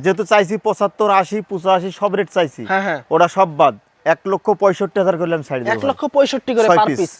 যেহেতু চাইছি 75, 80, 85 সব রেট চাইছি, হ্যাঁ ওটা সব বাদ 1,65,000 করলাম ছাড়ি দেব। 1,65,000 করে পার পিস।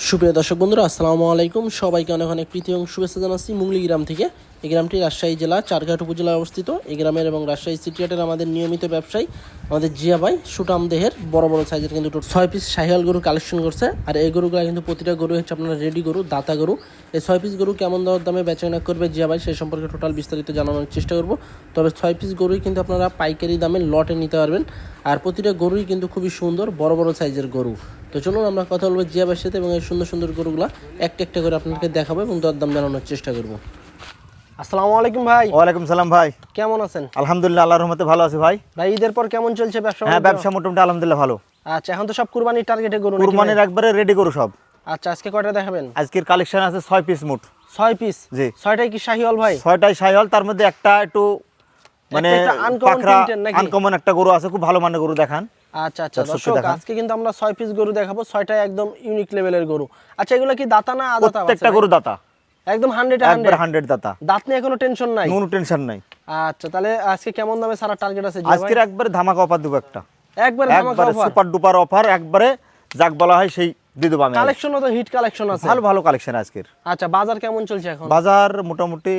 সুপ্রিয় দর্শক বন্ধুরা, আসসালামু আলাইকুম। সবাইকে অনেক অনেক প্রীতি এবং শুভেচ্ছা জানাচ্ছি মুংলি গ্রাম থেকে। এই গ্রামটি রাজশাহী জেলা চারঘাট উপজেলায় অবস্থিত। এই গ্রামের এবং রাজশাহী সিটিহাটের আমাদের নিয়মিত ব্যবসায়ী আমাদের জিয়া ভাই সুটাম দেহের বড় বড় সাইজের কিন্তু 6 পিস শাহিওয়াল গরু কালেকশন করছে। আর এই গরুগুলো কিন্তু প্রতিটা গরু হচ্ছে আপনার রেডি গরু, দাতা গরু। এই 6 পিস গরু কেমন দামে বেচাকেনা করবে জিয়া ভাই সেই সম্পর্কে টোটাল বিস্তারিত জানানোর চেষ্টা করব। তবে 6 পিস গরুই কিন্তু আপনারা পাইকারি দামে লটে নিতে পারবেন। আর প্রতিটা গরুই কিন্তু খুবই সুন্দর বড় বড় সাইজের গরু। তো চলুন আমরা কথা বলবো জিয়া ভাইয়ের সাথে এবং এই সুন্দর সুন্দর গরুগুলো একটা একটা করে আপনাদেরকে দেখাবো এবং দরদাম জানানোর চেষ্টা করবো। আসসালামু আলাইকুম ভাই। ওয়ালাইকুম সালাম ভাই, কেমন আছেন? আলহামদুলিল্লাহ, আল্লাহর রহমতে ভালো আছি ভাই। ভাই ঈদের পর কেমন চলছে ব্যবসা? হ্যাঁ, ব্যবসা মোটামুটি আলহামদুলিল্লাহ ভালো। আচ্ছা, এখন তো সব কুরবানির টার্গেটে গরু নাকি ভাই? কুরবানির একবারে রেডি গরু সব। আচ্ছা, আজকে কয়টা দেখাবেন? আজকের কালেকশন আছে 6 পিস মোট। 6 পিস? জি। 6টাই কি শাহিওয়াল ভাই? 6টাই শাহিওয়াল, তার মধ্যে একটা একটু মানে পাকড়া আনকমন একটা গরু আছে, খুব ভালো মানের গরু দেখান। আচ্ছা আচ্ছা দর্শক, আজকে কিন্তু আমরা 6 পিস গরু দেখাবো, 6টাই একদম ইউনিক লেভেলের গরু। আচ্ছা, এগুলো কি দাতা না আদাতা? প্রত্যেকটা গরু দাতা, একদম 100 দাতা। দাঁত নিয়ে কোনো টেনশন নাই? কোনো টেনশন নাই। আচ্ছা, তাহলে আজকে কেমন দামে সারা টার্গেট আছে? আজকের একবারে ধামাকা অফার দেব একটা, একবারে ধামাকা অফার, সুপার ডুপার অফার, একবারে যাক বলা হয় সেই দিয়ে দেব আমি। কালেকশনও তো হিট কালেকশন আছে, ভালো ভালো কালেকশন আজকের। আচ্ছা, বাজার কেমন চলছে এখন? বাজার মোটামুটি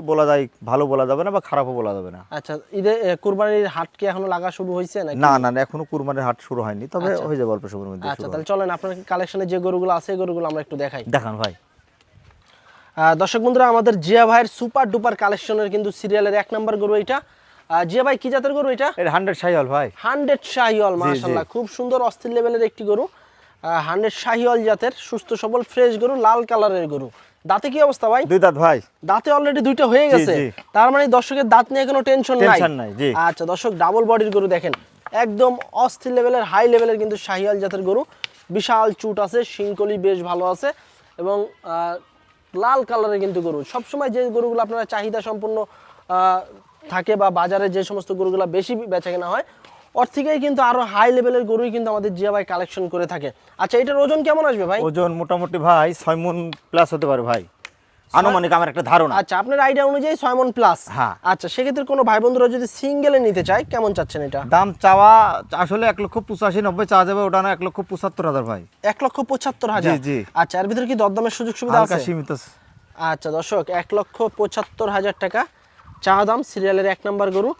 বলা যায়, ভালো বলা যাবে না বা খারাপও বলা যাবে না। আচ্ছা, ঈদে কুরবানির হাট কি এখনো লাগা শুরু হয়েছে নাকি? না না, এখনো কুরবানির হাট শুরু হয়নি, তবে হয়ে যাবে অল্প সময়ের মধ্যে। আচ্ছা, তাহলে চলেন আপনার কালেকশনে যে গরুগুলো আছে এই গরুগুলো আমরা একটু দেখাই। দেখান ভাই। দর্শক বন্ধুরা, আমাদের জিয়া ভাইয়ের সুপার ডুপার কালেকশনের কিন্তু সিরিয়ালের 1 নাম্বার গরু এটা। জিয়া ভাই, কি জাতের গরু এটা? এটা 100 শাহিওয়াল ভাই। 100 শাহিওয়াল, মাশাআল্লাহ, খুব সুন্দর অস্থির লেভেলের একটি গরু। 100 শাহিওয়াল জাতের সুস্থ সবল ফ্রেশ গরু, লাল কালারের গরু। দাঁতে কি অবস্থা ভাই? 2 দাঁত ভাই। দাঁতে অলরেডি 2টা হয়ে গেছে, তার মানে দর্শকের দাঁত নিয়ে কোনো টেনশন নাই। জি। আচ্ছা দর্শক, ডাবল বডির গরু দেখেন, একদম অস্থির লেভেলের হাই লেভেলের কিন্তু শাহিওয়াল জাতের গরু। বিশাল চুট আছে, শিংকলি বেশ ভালো আছে এবং লাল কালারের কিন্তু গরু। সবসময় যে গরুগুলো আপনারা চাহিদা সম্পন্ন থাকে বা বাজারে যে সমস্ত গরুগুলো বেশি বেচাকেনা হয় ওর থেকেই কিন্তু আরো হাই লেভেলের গরুই কিন্তু আমাদের জিয়া ভাই কালেকশন করে থাকে। আচ্ছা, এটার ওজন কেমন আসবে ভাই? ওজন মোটামুটি ভাই 6 মণ প্লাস হতে পারে ভাই, আনুমানিক আমার একটা ধারণা। আচ্ছা, আপনার আইডিয়া অনুযায়ী 6 মণ প্লাস। হ্যাঁ। আচ্ছা, সেক্ষেত্রে কোনো ভাই বন্ধুরা যদি সিঙ্গেলে নিতে চায় কেমন চাচ্ছেন এটা? দাম চাওয়া আসলে 1,85,90 চাওয়া যাবে, ওটা না 1,75,000 ভাই। 1,75,000? জি। আচ্ছা, এর ভিতরে কি দরদামের সুযোগ সুবিধা আছে? সীমিত। আচ্ছা দর্শক, 1,75,000 টাকা চা দাম, সিরিয়ালের 1 নাম্বার গরু।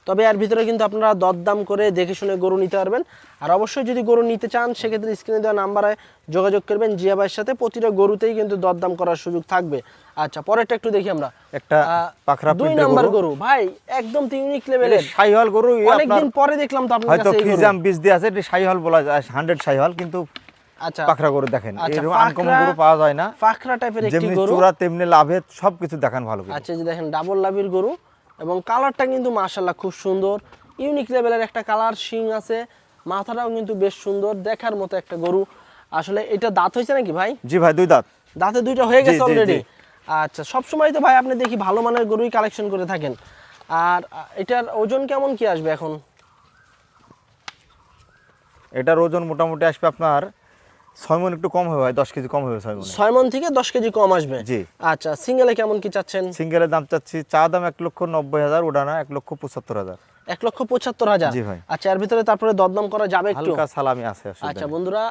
তবে এর ভিতরে কিন্তু আপনারা দরদাম করে দেখে শুনে গরু নিতে পারবেন। আর অবশ্যই যদি গরু নিতে চান সেক্ষেত্রে স্ক্রিনে দেওয়া নাম্বারে যোগাযোগ করবেন জিয়া ভাইয়ের সাথে। প্রতিটা গরুতেই কিন্তু দরদাম করার সুযোগ থাকবে। আচ্ছা, পরেরটা একটু দেখি আমরা। একটা পাখরা 2 নাম্বার গরু ভাই, একদম ইউনিক লেভেলের শাহিওয়াল গরু। অনেকদিন পরে দেখলাম তো আপনার কাছে এই গরু। হয়তো ফিজাম বীজ দিয়ে আছে, এটা শাহিওয়াল বলা যায়, 100 শাহিওয়াল, কিন্তু আচ্ছা পাখরা গরু দেখেন, আচ্ছা, এরকম আনকমন গরু পাওয়া যায় না। পাখরা টাইপের একটি যেমনি গরু, চূড়া তেমনি লাভে সবকিছু দেখান ভালো করে। আচ্ছা, যে দেখেন ডাবল লাভির গরু এবং কালারটা কিন্তু মাশাআল্লাহ খুব সুন্দর, ইউনিক লেভেলের একটা কালার। শিং আছে, মাথাটাও কিন্তু বেশ সুন্দর, দেখার মতো একটা গরু। আসলে এটা দাঁত হয়েছে নাকি ভাই? জি ভাই, 2 দাঁত। দাঁতে 2টা হয়ে গেছে অলরেডি। আচ্ছা, সবসময় তো ভাই আপনি দেখি ভালো মানের গরুই কালেকশন করে থাকেন। আর এটার ওজন কেমন কি আসবে এখন? এটার ওজন মোটামুটি আসবে আপনার 6 মণ একটু কম হবে ভাই, 10 কেজি কম হবে 6 মণ। 6 মণ থেকে 10 কেজি কম আসবে। জি। আচ্ছা, সিঙ্গেলে কেমন কি চাচ্ছেন? সিঙ্গেলের দাম চাচ্ছি, চা দাম 1,90,000, ওটা না 1,75,000। 1,75,000? জি ভাই। আচ্ছা, এর ভিতরে তারপরে দরদাম করা যাবে একটু? হালকা সালামি আছে। আচ্ছা বন্ধুরা,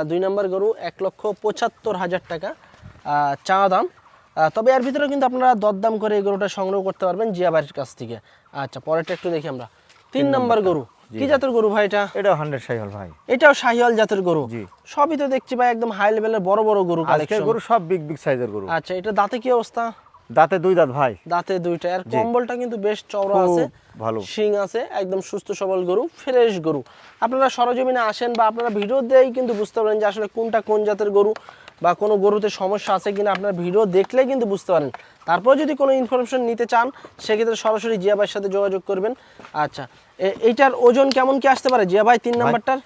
2 নাম্বার গরু 1,75,000 টাকা চা দাম। তবে এর ভিতরে কিন্তু আপনারা দরদাম করে এই গরুটা সংগ্রহ করতে পারবেন জিয়া ভাইয়ের কাছ থেকে। আচ্ছা, পরেরটা একটু দেখি আমরা। 3 নাম্বার গরু, কি জাতের গরু ভাই এটা? এটাও 100 শাহিওয়াল ভাই। এটাও শাহিওয়াল জাতের গরু? জি। সবই তো দেখছি ভাই একদম হাই লেভেলের বড় বড় গরু কালেকশন। গরু সব বিগ সাইজের গরু। আচ্ছা, এটা দাঁতে কি অবস্থা? দাঁতে 2 দাঁত ভাই। দাঁতে 2টা। এর কম্বলটা কিন্তু বেশ চওড়া আছে, ভালো শিং আছে, একদম সুস্থ সবল গরু, ফ্রেশ গরু। আপনারা সরজমিনে আসেন বা আপনারা ভিডিও দিয়েই কিন্তু বুঝতে পারেন যে আসলে কোনটা কোন জাতের গরু বা কোনো গরুতে সমস্যা আছে কিনা আপনার ভিডিও দেখলেই কিন্তু বুঝতে পারেন। তারপর যদি কোনো ইনফরমেশন নিতে চান সেক্ষেত্রে সরাসরি জিয়া ভাইয়ের সাথে যোগাযোগ করবেন। আচ্ছা, এইটার ওজন কেমন কি আসতে পারে জিয়া ভাই 3 নাম্বারটার?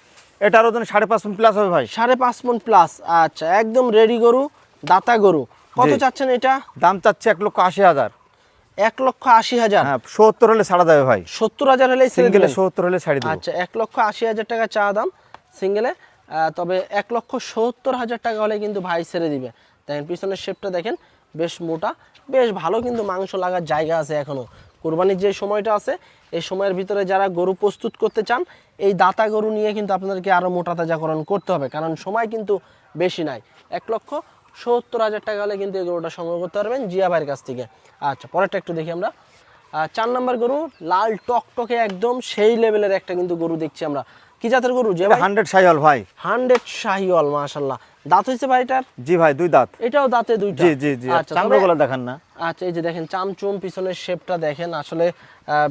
এটার ওজন 5.5 মণ প্লাস হবে ভাই। 5.5 মণ প্লাস। আচ্ছা, একদম রেডি গরু, দাতা গরু। কত চাচ্ছেন এটা? দাম চাচ্ছে 1,80,000। 1,80,000? হ্যাঁ, 70 হলে ছাড়া যাবে ভাই। 70,000 হলে সিঙ্গেলে 70 হলে ছাড়ি দেব। আচ্ছা, 1,80,000 টাকা চা দাম সিঙ্গেলে। তবে 1,70,000 টাকা হলে কিন্তু ভাই ছেড়ে দিবে। দেখেন পিছনের শেপটা দেখেন, বেশ মোটা, বেশ ভালো, কিন্তু মাংস লাগার জায়গা আছে এখনো। কোরবানির যে সময়টা আছে এই সময়ের ভিতরে যারা গরু প্রস্তুত করতে চান এই দাতা গরু নিয়ে কিন্তু আপনাদেরকে আরও মোটা তাজাকরণ করতে হবে, কারণ সময় কিন্তু বেশি নাই। 1,70,000 টাকা হলে কিন্তু এই গরুটা সংগ্রহ করতে পারবেন জিয়া ভাইয়ের কাছ থেকে। আচ্ছা, পরেরটা একটু দেখি আমরা। 4 নম্বর গরু, লাল টকটকে একদম সেই লেভেলের একটা কিন্তু গরু দেখছি আমরা। কি জাতের গরু যে ভাই? 100 শাহিওয়াল ভাই। 100 শাহিওয়াল, মাশাআল্লাহ। দাঁত হইছে ভাই এটার? জি ভাই, 2 দাঁত। এটাও দাঁতে 2টা? জি জি জি। আচ্ছা, চামড়াগুলো দেখেন না? আচ্ছা, এই যে দেখেন চামচুম, পিছনের শেপটা দেখেন। আসলে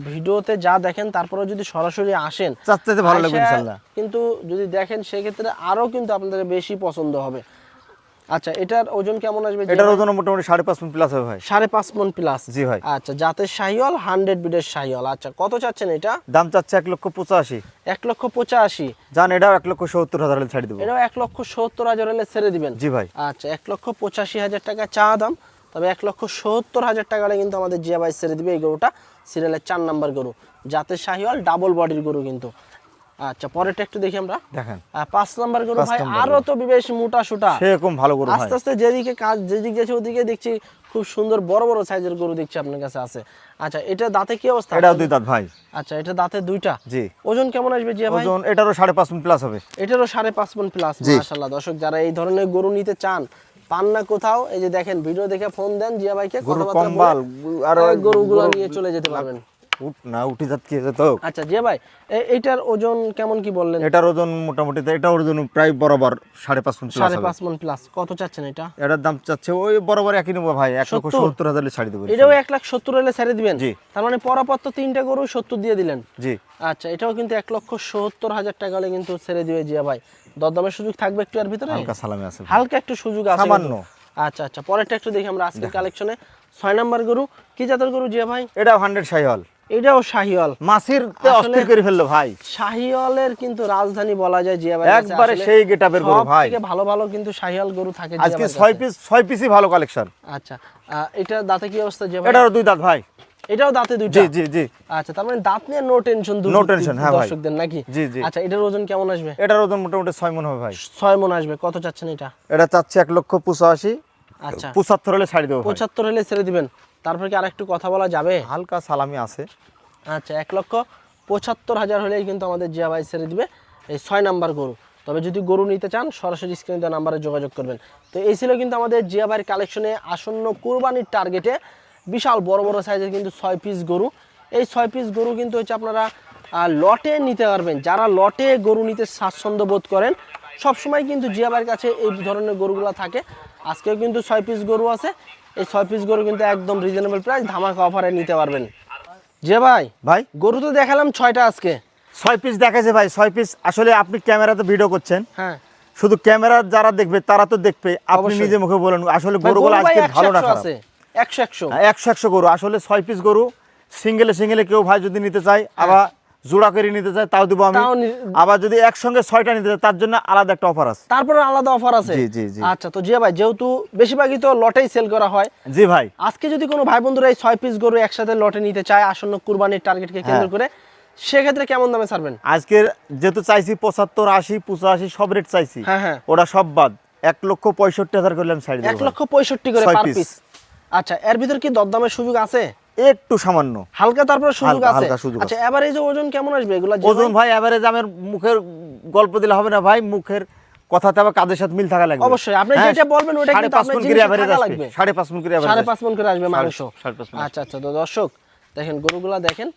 ভিডিওতে যা দেখেন তারপরেও যদি সরাসরি আসেন চাচতে ভালো লাগবে আইসা ইনশাআল্লাহ। কিন্তু যদি দেখেন সেক্ষেত্রে আরো কিন্তু আপনাদের বেশি পছন্দ হবে। আচ্ছা, এটার ওজন কেমন আসবে? এটার ওজন মোটামুটি 5.5 মণ প্লাস হবে ভাই। 5.5 মণ প্লাস? জি ভাই। আচ্ছা, জাতের শাহিওয়াল, 100 বিডের শাহিওয়াল। আচ্ছা, কত চাচ্ছেন এটা? দাম চাচ্ছে 1,85,000। 1,85,000? জান, এটাও 1,70,000 হলে ছাড়ি দেবো। এটাও 1,70,000 হলে ছেড়ে দিবেন? জি ভাই। আচ্ছা, 1,85,000 টাকা চা দাম, তবে 1,70,000 টাকা হলে কিন্তু আমাদের জিয়া ভাই ছেড়ে দিবে এই গরুটা। সিরিয়ালের 4 নাম্বার গরু, জাতের শাহিওয়াল, ডাবল বডির গরু কিন্তু। আচ্ছা, পরেরটা একটু দেখি আমরা। দেখেন 5 নাম্বার গরু ভাই, আরো তো বেশ মোটা সুটা, সেরকম ভালো গরু ভাই। আস্তে আস্তে যেদিকে কাজ যেদিকে যাচ্ছে ওদিকে দেখছি খুব সুন্দর বড় বড় সাইজের গরু দেখছি আপনার কাছে আছে। আচ্ছা, এটা দাঁতে কি অবস্থা? এটাও 2 দাঁত ভাই। আচ্ছা, এটা দাঁতে 2টা? জি। ওজন কেমন আসবে জিয়া ভাই? ওজন এটারও 5.5 মণ প্লাস হবে। এটারও 5.5 মণ প্লাস? মাশাআল্লাহ। দর্শক যারা এই ধরনের গরু নিতে চান, পান না কোথাও, এই যে দেখেন ভিডিও দেখে ফোন দেন জিয়া ভাইকে, কথাবার্তা বলে আর গরুগুলো নিয়ে চলে যেতে পারবেন। উঠি যাত কি যেত। আচ্ছা জিয়া ভাই, এইটার ওজন কেমন কি বললেন? এটার ওজন মোটামুটি, এটার ওজন প্রায় বরাবর 5.5 মণ প্লাস হবে। 5.5 মণ প্লাস। কত চাচ্ছেন এটা? এটার দাম চাচ্ছে ওই বরাবর একই নেবো ভাই, 1,70,000 হলে ছাড়ি দেবো। এটাও 1,70,000 হলে ছেড়ে দিবেন? জি। তার মানে পরাপত্ত 3টা গরু 70 দিয়ে দিলেন? জি। আচ্ছা, এটাও কিন্তু 1,70,000 টাকা হলে কিন্তু ছেড়ে দিবে জিয়া ভাই। দরদামের সুযোগ থাকবে একটু এর ভিতরে? হালকা সালামি আছে, হালকা একটু সুযোগ আছে সামান্য। আচ্ছা আচ্ছা, পরেরটা একটু দেখি আমরা আজকের কালেকশনে। 6 নাম্বার গরু, কি জাতের গরু জিয়া ভাই? এটাও 100 শাহিওয়াল। এটাও শাহিওয়াল? মাসির তে অস্থির করে ফেললো ভাই। শাহিওয়ালের কিন্তু রাজধানী বলা যায় জিয়া ভাই। একবারে সেই গেটআপের গরু ভাই। সবথেকে ভালো ভালো কিন্তু শাহিওয়াল গরু থাকে জিয়া আজকে ভাই। 6 পিসই ভালো কালেকশন। আচ্ছা, এটা দাঁতে কি অবস্থা জিয়া ভাই? এটারও 2 দাঁত ভাই। এটাও দাঁতে 2টা? জি জি জি। আচ্ছা, তার মানে দাঁত নিয়ে নো টেনশন নো টেনশন, হ্যাঁ ভাই। দর্শকদের নাকি? জি জি। আচ্ছা, এটার ওজন কেমন আসবে? এটার ওজন মোটামুটি 6 মণ হবে ভাই। 6 মণ আসবে। কত চাচ্ছেন এটা? এটা চাচ্ছে 1,85,000। আচ্ছা, 75 হলে ছাড়ি দেবো ভাই। 75 হলে ছেড়ে দিবেন? তারপর কি আরেকটু কথা বলা যাবে? হালকা সালামি আছে। আচ্ছা, 1,75,000 হলেই কিন্তু আমাদের জিয়া ভাই ছেড়ে দিবে এই 6 নাম্বার গরু। তবে যদি গরু নিতে চান সরাসরি স্ক্রিনে দেওয়া নাম্বারে যোগাযোগ করবেন। তো এই ছিল কিন্তু আমাদের জিয়া ভাইয়ের কালেকশনে আসন্ন কুরবানির টার্গেটে বিশাল বড় বড় সাইজের কিন্তু 6 পিস গরু। এই 6 পিস গরু কিন্তু হচ্ছে আপনারা লটে নিতে পারবেন। যারা লটে গরু নিতে স্বাচ্ছন্দ্য বোধ করেন, সবসময় কিন্তু জিয়া ভাইয়ের কাছে এই ধরনের গরুগুলো থাকে। আজকেও কিন্তু 6 পিস গরু আছে। এই 6 পিস গরু কিন্তু একদম রিজনেবল প্রাইস, ধামাকা অফারে নিতে পারবেন। জিয়া ভাই, ভাই গরু তো দেখালাম 6টা আজকে। 6 পিস দেখাইছে ভাই, 6 পিস। আসলে আপনি ক্যামেরাতে ভিডিও করছেন, হ্যাঁ, শুধু ক্যামেরা যারা দেখবে তারা তো দেখবে, আপনি অবশ্যই। নিজে মুখে বলেন আসলে ভাই, গরুগুলো গরু ভাই আজকে 100 ভালো না খারাপ। আছে, 100 100 গরু। আসলে 6 পিস গরু সিঙ্গেলে কেউ ভাই যদি নিতে চায়, আবার জোড়া করে নিতে চায় তাও দিব আমি। আবার যদি একসঙ্গে 6টা নিতে চায় তার জন্য আলাদা একটা অফার আছে। তারপরে আলাদা অফার আছে? জি জি জি। আচ্ছা, তো জিয়া ভাই যেহেতু বেশিরভাগই তো লটেই সেল করা হয়, জি ভাই, আজকে যদি কোনো ভাই বন্ধুরা এই 6 পিস গরু একসাথে লটে নিতে চায় আসন্ন কুরবানির টার্গেটকে কেন্দ্র করে, সেক্ষেত্রে কেমন দামে ছাড়বেন? আজকে যেহেতু চাইছি 75, 80, 85 সব রেট চাইছি, হ্যাঁ হ্যাঁ, ওটা সব বাদ 1,65,000 করলে আমি ছাড়ি দেব। 1,65,000 করে 6 পার পিস। পিস। আচ্ছা, এর ভিতর কি দরদামের সুযোগ আছে? একটু সামান্য হালকা, তারপর সুযোগ হালকা, আছে? হালকা সুযোগ আচ্ছা, এভারেজ ওজন কেমন আসবে এগুলা? ওজন ভাই এভারেজ আমার মুখের গল্প দিলে হবে না ভাই, মুখের কথাতে আবার কাজের সাথে মিল থাকা লাগবে। অবশ্যই আপনি যেটা বলবেন ওটা কিন্তু আপনার জিনিসে থাকা লাগবে। 5.5 মণ করে এভারেজ 5.5 মণ করে আসবে মাংস। 5.5 মণ। আচ্ছা আচ্ছা, তো দর্শক দেখেন গরুগুলা দেখেন।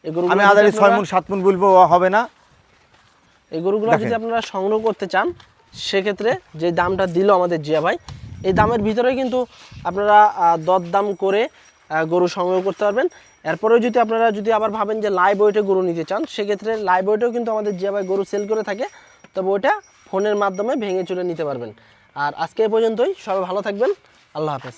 এই গরুগুলো আমি আদারি 6 মণ 7 মণ বলবো হবে না। এই গরুগুলো যদি আপনারা সংগ্রহ করতে চান, সেক্ষেত্রে যে দামটা দিল আমাদের জিয়া ভাই, এই দামের ভিতরে কিন্তু আপনারা দরদাম করে গরু সংগ্রহ করতে পারবেন। এরপরেও যদি আপনারা আবার ভাবেন যে লাইভ ওয়েটে গরু নিতে চান, সেক্ষেত্রে লাইভ ওয়েটেও কিন্তু আমাদের জিয়া ভাই গরু সেল করে থাকে, তবে ওইটা ফোনের মাধ্যমে ভেঙে চুরে নিতে পারবেন। আর আজকে এই পর্যন্তই, সবাই ভালো থাকবেন, আল্লাহ হাফেজ।